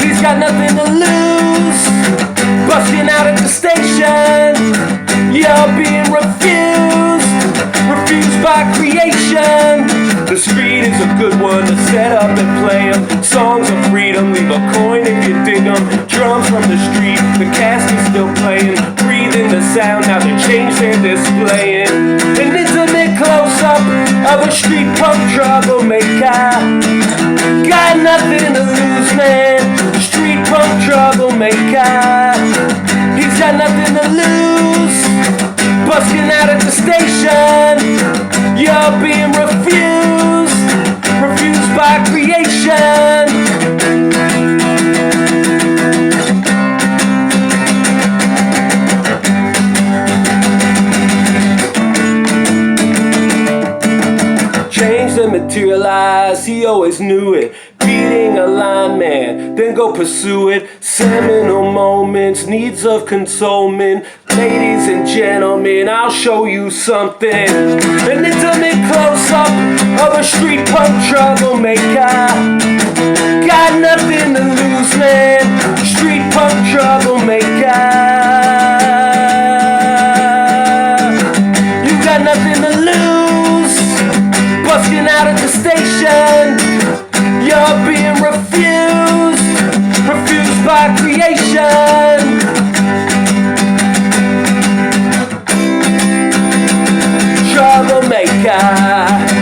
He's got nothing to lose, busting out at the station. You're being refused by creation. The street is a good one to set up and play 'em. Songs of freedom, leave a coin if you dig 'em. Drums from the street, the cast is still playing. Breathe in the sound, now the change they're displaying. An intimate close-up of a street punk troublemaker. Got nothing to lose, man. Street punk troublemaker. He's got nothing to lose, busking out at the station. You're being refused by creation. Change that materialize, he always knew it. Beating a lineman, then go pursue it. Seminal moments, needs of consolement. Ladies and gentlemen, I'll show you something. An intimate close-up of a street punk troublemaker. Got nothing to lose, man. Street punk troublemaker. You got nothing to lose, busking out at the station. You're being refused by creation. Troublemaker.